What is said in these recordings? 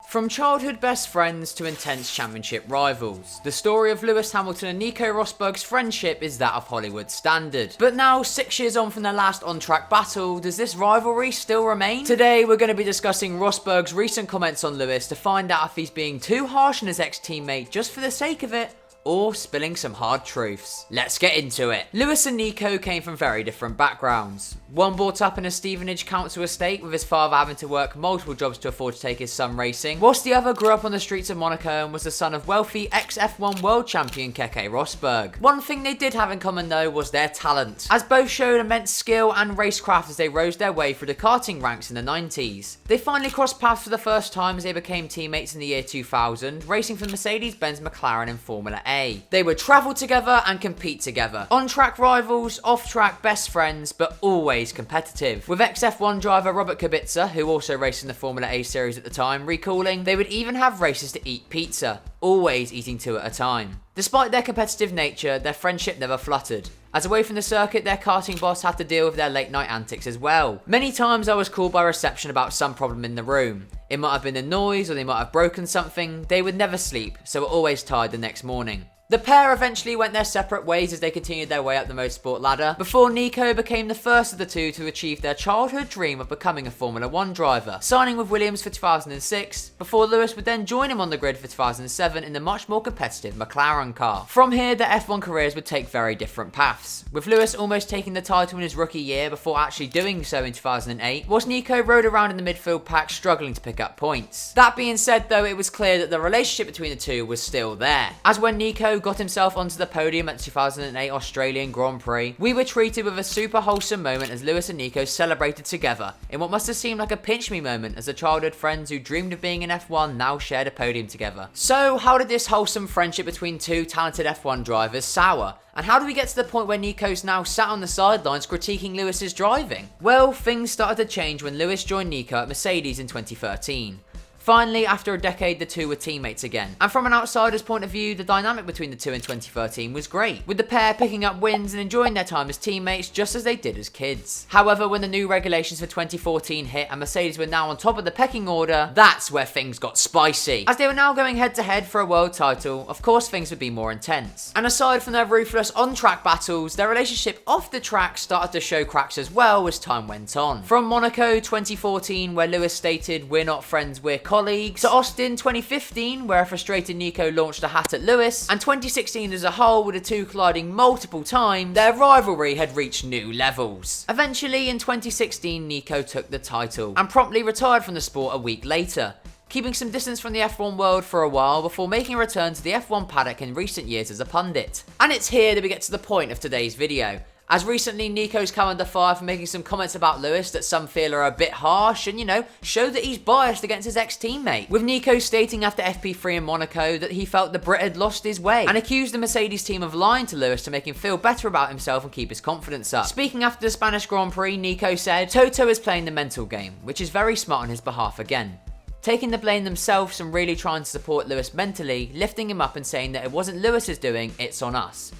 From childhood best friends to intense championship rivals, the story of Lewis Hamilton and Nico Rosberg's friendship is that of Hollywood standard. But now, 6 years on from their last on-track battle, does this rivalry still remain? Today, we're going to be discussing Rosberg's recent comments on Lewis to find out if he's being too harsh on his ex-teammate just for the sake of it, or spilling some hard truths. Let's get into it. Lewis and Nico came from very different backgrounds. One brought up in a Stevenage council estate with his father having to work multiple jobs to afford to take his son racing, whilst the other grew up on the streets of Monaco and was the son of wealthy ex-F1 world champion Nico Rosberg. One thing they did have in common though was their talent, as both showed immense skill and racecraft as they rose their way through the karting ranks in the 90s. They finally crossed paths for the first time as they became teammates in the year 2000, racing for Mercedes-Benz McLaren in Formula A. They would travel together and compete together. On-track rivals, off-track best friends, but always competitive. With ex-F1 driver Robert Kubica, who also raced in the Formula A series at the time, recalling, they would even have races to eat pizza, always eating two at a time. Despite their competitive nature, their friendship never fluttered, as away from the circuit, their karting boss had to deal with their late night antics as well. Many times I was called by reception about some problem in the room. It might have been the noise or they might have broken something. They would never sleep, so were always tired the next morning. The pair eventually went their separate ways as they continued their way up the motorsport ladder, before Nico became the first of the two to achieve their childhood dream of becoming a Formula 1 driver, signing with Williams for 2006, before Lewis would then join him on the grid for 2007 in the much more competitive McLaren car. From here, their F1 careers would take very different paths, with Lewis almost taking the title in his rookie year before actually doing so in 2008, whilst Nico rode around in the midfield pack struggling to pick up points. That being said though, it was clear that the relationship between the two was still there, as when Nico got himself onto the podium at the 2008 Australian Grand Prix, we were treated with a super wholesome moment as Lewis and Nico celebrated together in what must have seemed like a pinch me moment as the childhood friends who dreamed of being in F1 now shared a podium together. So how did this wholesome friendship between two talented F1 drivers sour? And how do we get to the point where Nico's now sat on the sidelines critiquing Lewis's driving? Well, things started to change when Lewis joined Nico at Mercedes in 2013. Finally, after a decade, the two were teammates again. And from an outsider's point of view, the dynamic between the two in 2013 was great, with the pair picking up wins and enjoying their time as teammates just as they did as kids. However, when the new regulations for 2014 hit and Mercedes were now on top of the pecking order, that's where things got spicy. As they were now going head to head for a world title, of course things would be more intense. And aside from their ruthless on-track battles, their relationship off the track started to show cracks as well as time went on. From Monaco 2014, where Lewis stated, "We're not friends, we're colleagues," to Austin 2015, where a frustrated Nico launched a hat at Lewis, and 2016 as a whole, with the two colliding multiple times, their rivalry had reached new levels. Eventually, in 2016, Nico took the title, and promptly retired from the sport a week later, keeping some distance from the F1 world for a while before making a return to the F1 paddock in recent years as a pundit. And it's here that we get to the point of today's video, as recently Nico's come under fire for making some comments about Lewis that some feel are a bit harsh and, show that he's biased against his ex-teammate. With Nico stating after FP3 in Monaco that he felt the Brit had lost his way and accused the Mercedes team of lying to Lewis to make him feel better about himself and keep his confidence up. Speaking after the Spanish Grand Prix, Nico said, "Toto is playing the mental game, which is very smart on his behalf again. Taking the blame themselves and really trying to support Lewis mentally, lifting him up and saying that it wasn't Lewis's doing, it's on us.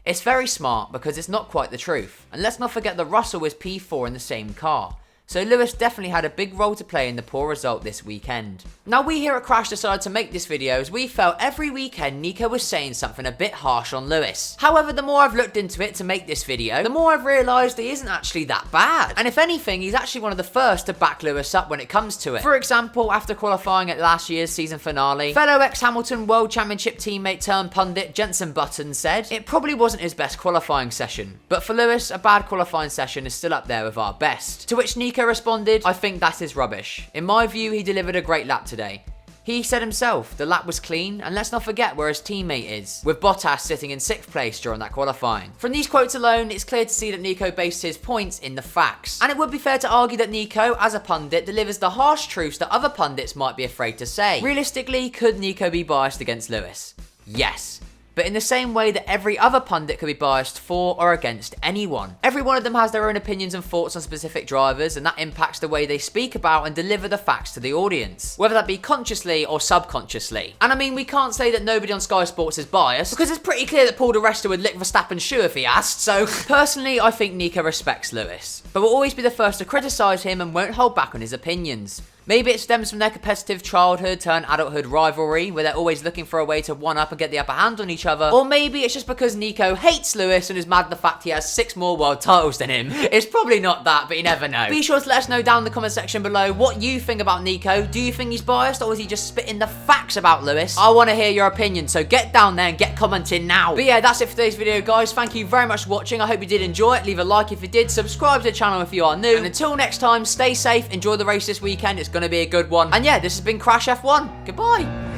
It's very smart because it's not quite the truth. And let's not forget that Russell was P4 in the same car. So Lewis definitely had a big role to play in the poor result this weekend." Now we here at Crash decided to make this video as we felt every weekend Nico was saying something a bit harsh on Lewis. However, the more I've looked into it to make this video, the more I've realised he isn't actually that bad. And if anything, he's actually one of the first to back Lewis up when it comes to it. For example, after qualifying at last year's season finale, fellow ex-Hamilton World Championship teammate turned pundit Jenson Button said, "It probably wasn't his best qualifying session, but for Lewis, a bad qualifying session is still up there with our best." To which Nico responded, "I think that is rubbish. In my view, he delivered a great lap today. He said himself, the lap was clean, and let's not forget where his teammate is, with Bottas sitting in 6th place during that qualifying." From these quotes alone, it's clear to see that Nico based his points in the facts. And it would be fair to argue that Nico, as a pundit, delivers the harsh truths that other pundits might be afraid to say. Realistically, could Nico be biased against Lewis? Yes. But in the same way that every other pundit could be biased for or against anyone. Every one of them has their own opinions and thoughts on specific drivers, and that impacts the way they speak about and deliver the facts to the audience, whether that be consciously or subconsciously. And I mean, we can't say that nobody on Sky Sports is biased, because it's pretty clear that Paul di Resta would lick Verstappen's shoe if he asked, so personally I think Nico respects Lewis, but will always be the first to criticise him and won't hold back on his opinions. Maybe it stems from their competitive childhood turned adulthood rivalry, where they're always looking for a way to one-up and get the upper hand on each other. Or maybe it's just because Nico hates Lewis and is mad at the fact he has 6 more world titles than him. It's probably not that, but you never know. Be sure to let us know down in the comment section below what you think about Nico. Do you think he's biased, or is he just spitting the facts about Lewis? I want to hear your opinion, so get down there and get commenting now. But yeah, that's it for today's video, guys. Thank you very much for watching. I hope you did enjoy it. Leave a like if you did. Subscribe to the channel if you are new. And until next time, stay safe. Enjoy the race this weekend. It's going to be a good one. And yeah, this has been Crash F1. Goodbye.